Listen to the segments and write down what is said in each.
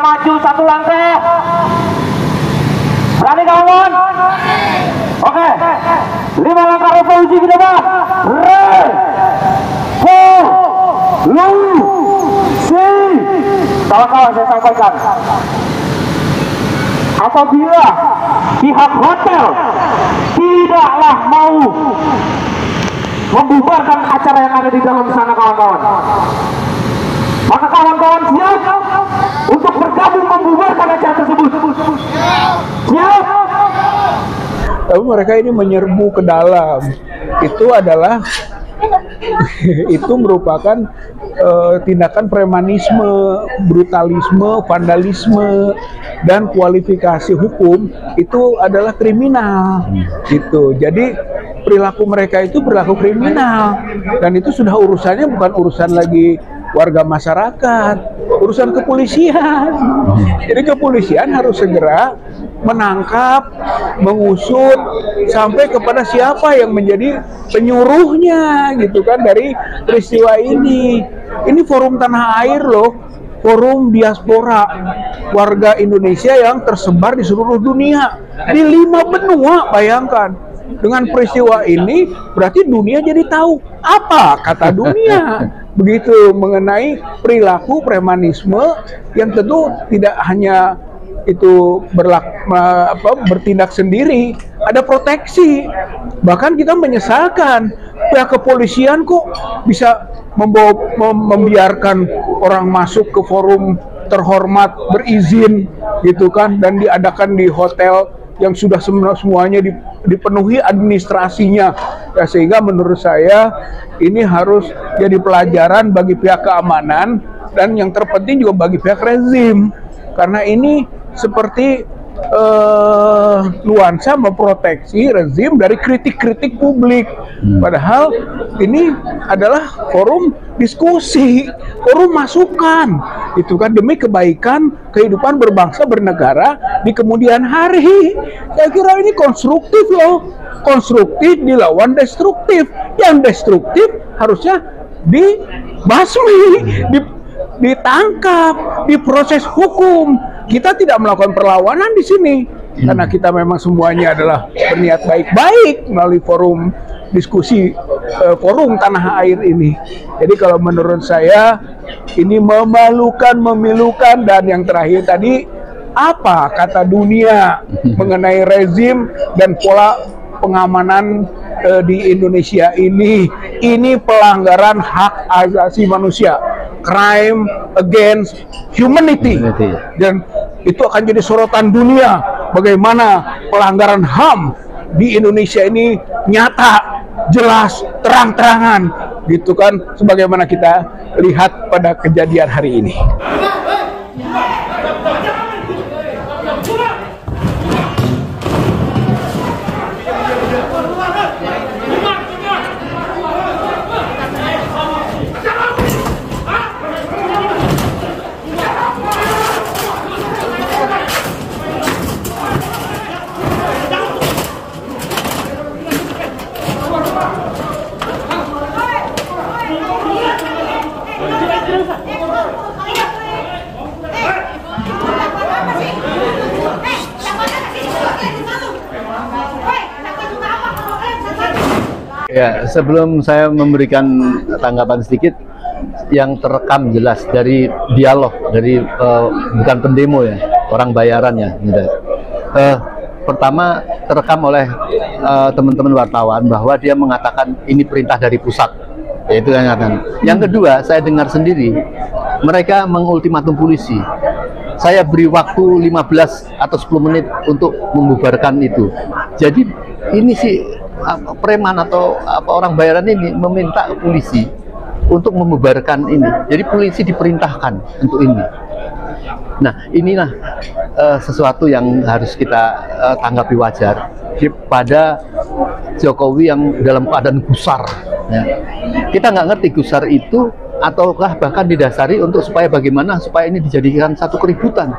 Maju satu langkah. Berani kawan? Oke. 5 langkah revolusi ke depan. Revolusi. Kawan-kawan, saya sampaikan, apabila pihak hotel tidaklah mau membubarkan acara yang ada di dalam sana, kawan-kawan, maka kawan-kawan siap untuk bergabung membubarkan acara tersebut. Siap. Tapi mereka ini menyerbu ke dalam. Itu adalah itu merupakan tindakan premanisme, brutalisme, vandalisme, dan kualifikasi hukum itu adalah kriminal. Gitu. Jadi perilaku mereka itu perilaku kriminal, dan itu sudah urusannya bukan urusan lagi warga masyarakat, urusan kepolisian. Jadi kepolisian harus segera menangkap, mengusut sampai kepada siapa yang menjadi penyuruhnya, gitu kan, dari peristiwa ini. Ini forum tanah air loh, forum diaspora warga Indonesia yang tersebar di seluruh dunia, di 5 benua. Bayangkan, dengan peristiwa ini berarti dunia jadi tahu apa kata dunia begitu mengenai perilaku premanisme yang tentu tidak hanya itu bertindak sendiri, ada proteksi. Bahkan kita menyesalkan pihak kepolisian kok bisa membiarkan orang masuk ke forum terhormat berizin, gitu kan, dan diadakan di hotel yang sudah semuanya dipenuhi administrasinya, ya, sehingga menurut saya ini harus jadi pelajaran bagi pihak keamanan dan yang terpenting juga bagi pihak rezim, karena ini seperti nuansa memproteksi rezim dari kritik-kritik publik. Padahal ini adalah forum diskusi, forum masukan, itu kan, demi kebaikan kehidupan berbangsa bernegara di kemudian hari. Saya kira ini konstruktif loh, konstruktif dilawan destruktif. Yang destruktif harusnya dibasmi, ditangkap, diproses hukum. Kita tidak melakukan perlawanan di sini karena kita memang semuanya adalah berniat baik-baik melalui forum diskusi, forum tanah air ini. Jadi kalau menurut saya ini memalukan, memilukan. Dan yang terakhir tadi, apa kata dunia mengenai rezim dan pola pengamanan di Indonesia ini pelanggaran hak asasi manusia, crime against humanity. Dan itu akan jadi sorotan dunia bagaimana pelanggaran HAM di Indonesia ini nyata, jelas, terang-terangan, gitu kan, sebagaimana kita lihat pada kejadian hari ini. Ya, sebelum saya memberikan tanggapan sedikit, yang terekam jelas dari dialog, dari bukan pendemo ya, orang bayaran ya. Pertama, terekam oleh teman-teman wartawan bahwa dia mengatakan ini perintah dari pusat, yaitu yang mengatakan. Yang kedua, saya dengar sendiri mereka mengultimatum polisi. Saya beri waktu 15 atau 10 menit untuk membubarkan itu. Jadi ini sih preman atau orang bayaran ini meminta polisi untuk membubarkan ini. Jadi polisi diperintahkan untuk ini. Nah, inilah sesuatu yang harus kita tanggapi wajar pada Jokowi yang dalam keadaan gusar. Ya. Kita nggak ngerti gusar itu ataukah bahkan didasari untuk supaya bagaimana supaya ini dijadikan satu keributan,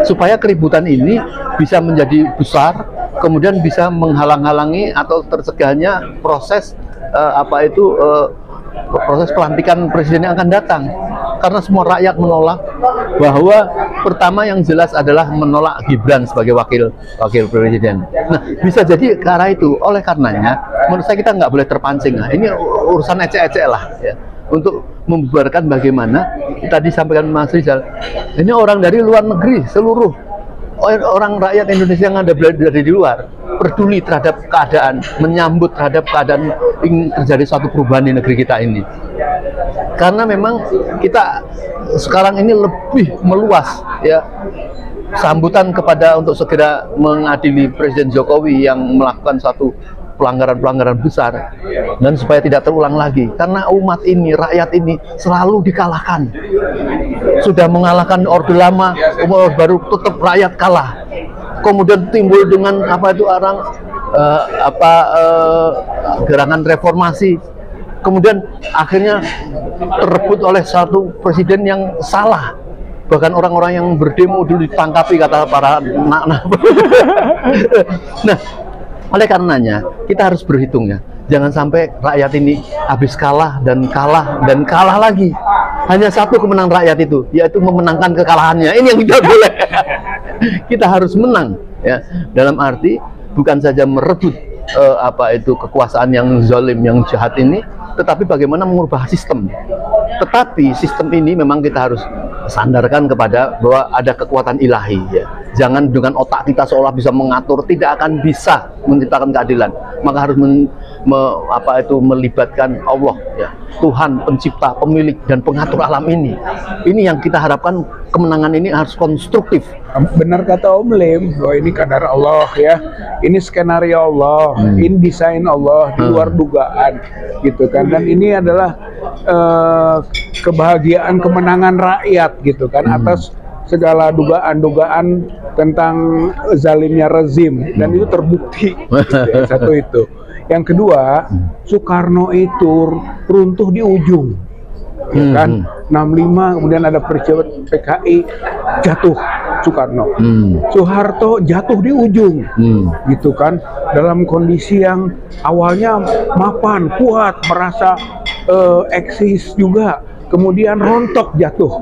supaya keributan ini bisa menjadi besar, kemudian bisa menghalang-halangi atau tercegahnya proses proses pelantikan presiden yang akan datang. Karena semua rakyat menolak, bahwa pertama yang jelas adalah menolak Gibran sebagai wakil presiden. Nah, bisa jadi ke arah itu. Oleh karenanya, menurut saya kita nggak boleh terpancing. Nah, ini urusan ecek-ecek lah ya. Untuk membubarkan bagaimana tadi sampaikan Mas Rizal, ini orang dari luar negeri, seluruh orang rakyat Indonesia yang ada dari di luar peduli terhadap keadaan, menyambut terhadap keadaan ingin terjadi suatu perubahan di negeri kita ini. Karena memang kita sekarang ini lebih meluas ya sambutan kepada untuk segera mengadili Presiden Jokowi yang melakukan suatu pelanggaran-pelanggaran besar, dan supaya tidak terulang lagi, karena umat ini, rakyat ini selalu dikalahkan. Sudah mengalahkan Orde Lama, Orde Baru, tetap rakyat kalah. Kemudian timbul dengan gerakan reformasi, kemudian akhirnya terebut oleh satu presiden yang salah. Bahkan orang-orang yang berdemo dulu ditangkapi, kata para anak-anak. Nah, oleh karenanya kita harus berhitung ya, jangan sampai rakyat ini habis kalah dan kalah lagi. Hanya satu kemenangan rakyat itu, yaitu memenangkan kekalahannya. Ini yang tidak boleh. Kita harus menang ya, dalam arti bukan saja merebut kekuasaan yang zalim, yang jahat ini, tetapi bagaimana mengubah sistem. Tetapi sistem ini memang kita harus sandarkan kepada bahwa ada kekuatan ilahi ya. Jangan dengan otak kita seolah bisa mengatur, tidak akan bisa menciptakan keadilan. Maka harus melibatkan Allah ya, Tuhan pencipta, pemilik dan pengatur alam ini. Ini yang kita harapkan, kemenangan ini harus konstruktif. Benar kata Om Lim, bahwa ini kadar Allah ya, ini skenario Allah, ini desain Allah, di luar dugaan gitu kan. Dan ini adalah kebahagiaan kemenangan rakyat gitu kan, atas segala dugaan-dugaan tentang zalimnya rezim, dan itu terbukti. Satu itu. Yang kedua, Soekarno itu runtuh di ujung, ya kan? 65 kemudian ada peristiwa PKI, jatuh Soekarno. Soeharto jatuh di ujung, gitu kan? Dalam kondisi yang awalnya mapan, kuat, merasa eksis juga, kemudian rontok jatuh.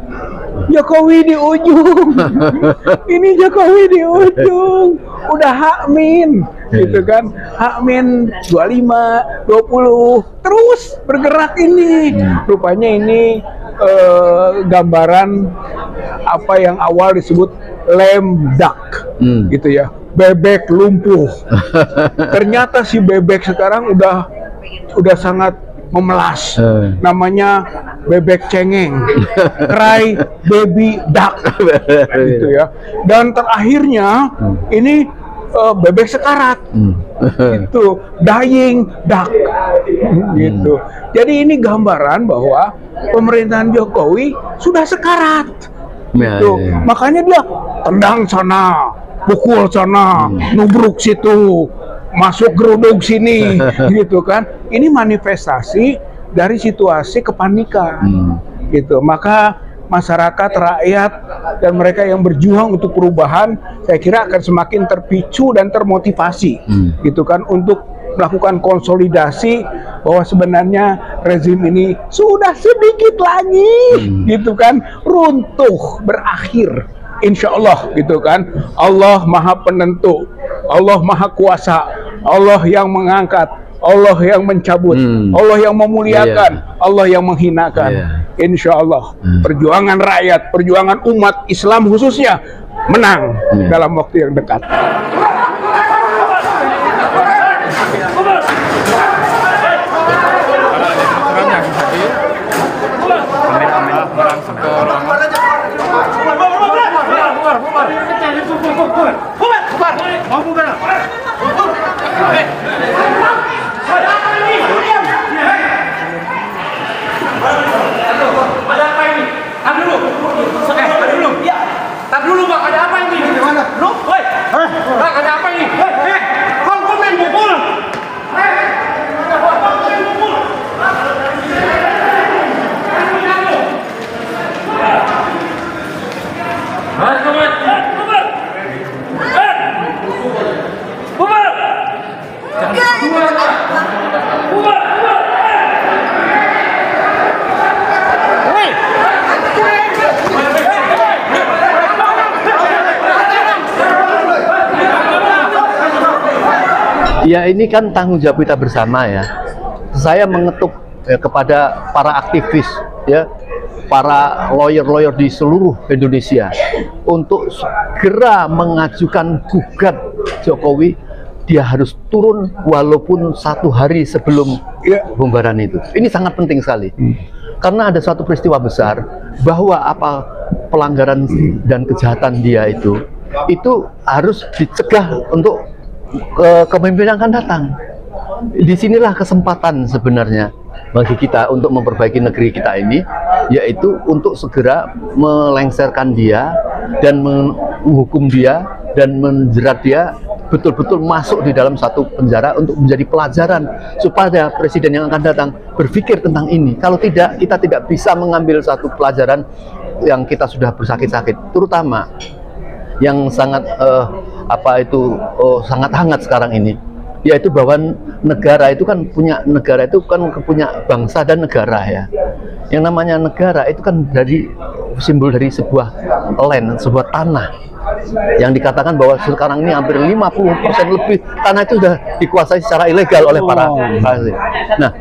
Jokowi di ujung. Ini Jokowi di ujung. Udah Hakmin, gitu kan? Hakmin 25, 20 terus bergerak ini. Rupanya ini gambaran apa yang awal disebut lame duck, gitu ya. Bebek lumpuh. Ternyata si bebek sekarang udah sangat memelas, namanya bebek cengeng, cry baby duck, gitu ya. Dan terakhirnya ini bebek sekarat, itu dying duck, gitu. Jadi ini gambaran bahwa pemerintahan Jokowi sudah sekarat, gitu. Makanya dia tendang sana, pukul sana, nubruk situ, masuk geruduk sini, gitu kan. Ini manifestasi dari situasi kepanikan, gitu. Maka masyarakat, rakyat, dan mereka yang berjuang untuk perubahan, saya kira akan semakin terpicu dan termotivasi, gitu kan, untuk melakukan konsolidasi bahwa sebenarnya rezim ini sudah sedikit lagi, gitu kan, runtuh, berakhir. Insya Allah, gitu kan. Allah Maha Penentu, Allah Maha Kuasa, Allah yang mengangkat, Allah yang mencabut, Allah yang memuliakan, Allah yang menghinakan. Insya Allah, perjuangan rakyat, perjuangan umat Islam khususnya menang dalam waktu yang dekat. Ya ini kan tanggung jawab kita bersama ya. Saya mengetuk kepada para aktivis ya, para lawyer-lawyer di seluruh Indonesia untuk segera mengajukan gugat Jokowi. Dia harus turun walaupun 1 hari sebelum pembubaran itu. Ini sangat penting sekali. Karena ada suatu peristiwa besar bahwa apa pelanggaran dan kejahatan dia itu harus dicegah untuk kepemimpinan akan datang. Disinilah kesempatan sebenarnya bagi kita untuk memperbaiki negeri kita ini, yaitu untuk segera melengsarkan dia dan menghukum dia dan menjerat dia betul-betul masuk di dalam satu penjara untuk menjadi pelajaran supaya presiden yang akan datang berpikir tentang ini. Kalau tidak, kita tidak bisa mengambil satu pelajaran yang kita sudah bersakit-sakit, terutama yang sangat sangat hangat sekarang ini, yaitu bahwa negara itu kan punya bangsa dan negara ya. Yang namanya negara itu kan dari simbol dari sebuah land, sebuah tanah. Yang dikatakan bahwa sekarang ini hampir 50% lebih tanah itu sudah dikuasai secara ilegal oleh para Nah,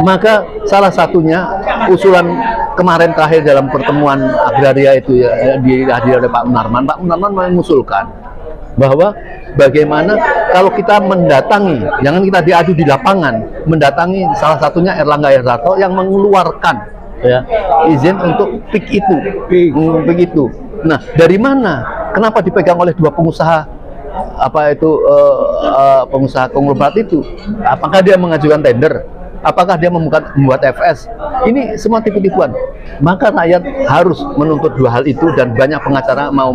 maka salah satunya usulan kemarin terakhir dalam pertemuan agraria itu ya, dihadiri oleh Pak Munarman. Pak Munarman mengusulkan bahwa bagaimana kalau kita mendatangi, jangan kita diadu di lapangan, mendatangi salah satunya Erlangga Hartarto yang mengeluarkan ya izin untuk PIK itu. Nah, dari mana? Kenapa dipegang oleh 2 pengusaha pengusaha konglomerat itu? Apakah dia mengajukan tender? Apakah dia membuat FS? Ini semua tipu-tipuan. Maka rakyat harus menuntut 2 hal itu, dan banyak pengacara mau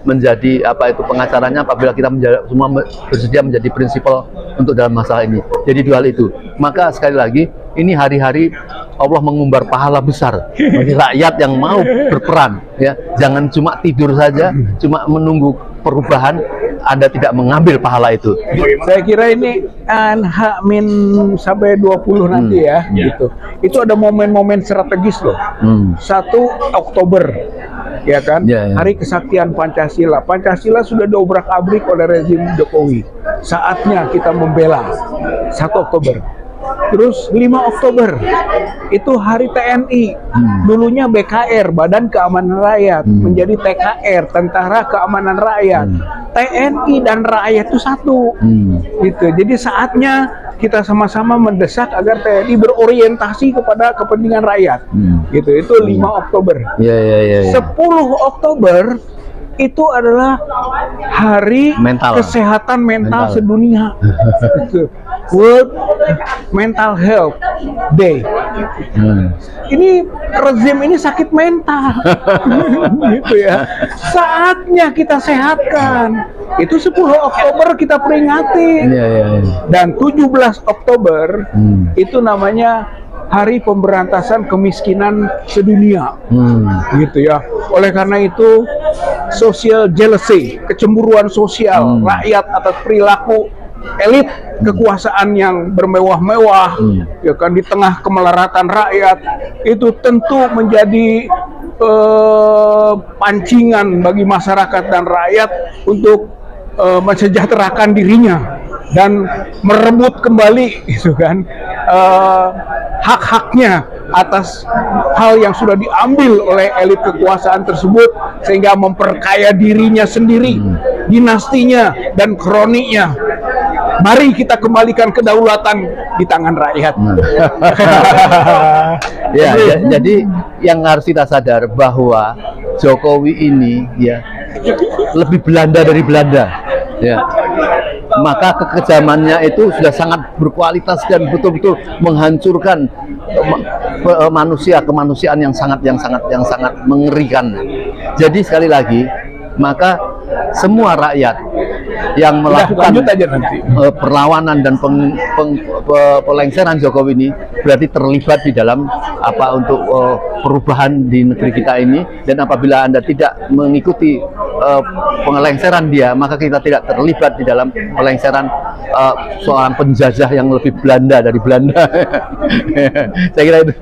menjadi pengacaranya apabila kita semua bersedia menjadi prinsipal untuk dalam masalah ini. Jadi 2 hal itu. Maka sekali lagi, ini hari-hari Allah mengumbar pahala besar bagi rakyat yang mau berperan ya. Jangan cuma tidur saja, cuma menunggu perubahan, Anda tidak mengambil pahala itu. Saya kira ini H-min sampai 20 nanti ya, gitu. Itu ada momen-momen strategis loh. 1 Oktober ya kan, Hari Kesaktian Pancasila. Pancasila sudah diobrak-abrik oleh rezim Jokowi. Saatnya kita membela. 1 Oktober. Terus 5 Oktober itu Hari TNI. Dulunya BKR, Badan Keamanan Rakyat, menjadi TKR, Tentara Keamanan Rakyat. TNI dan rakyat itu satu. Gitu. Jadi saatnya kita sama-sama mendesak agar TNI berorientasi kepada kepentingan rakyat. Gitu. Itu 5 Oktober. 10 Oktober itu adalah Hari Kesehatan Mental Sedunia. World Mental Health Day. Ini rezim ini sakit mental. Gitu ya. Saatnya kita sehatkan. Itu 10 Oktober kita peringati. Dan 17 Oktober itu namanya Hari Pemberantasan Kemiskinan Sedunia. Gitu ya. Oleh karena itu, social jealousy, kecemburuan sosial rakyat atas perilaku elit kekuasaan yang bermewah-mewah, ya kan, di tengah kemelaratan rakyat, itu tentu menjadi pancingan bagi masyarakat dan rakyat untuk mensejahterakan dirinya dan merebut kembali, gitu kan, hak-haknya atas hal yang sudah diambil oleh elit kekuasaan tersebut, sehingga memperkaya dirinya sendiri, dinastinya dan kroniknya. Mari kita kembalikan kedaulatan di tangan rakyat. Jadi yang harus kita sadar bahwa Jokowi ini ya lebih Belanda dari Belanda. Ya. Maka kekejamannya itu sudah sangat berkualitas dan betul-betul menghancurkan kemanusiaan yang sangat mengerikan. Jadi sekali lagi, maka semua rakyat yang melakukan perlawanan dan pelengseran Jokowi ini berarti terlibat di dalam untuk perubahan di negeri kita ini. Dan apabila Anda tidak mengikuti pengelengseran dia, maka kita tidak terlibat di dalam pelengseran seorang penjajah yang lebih Belanda dari Belanda. Saya kira itu.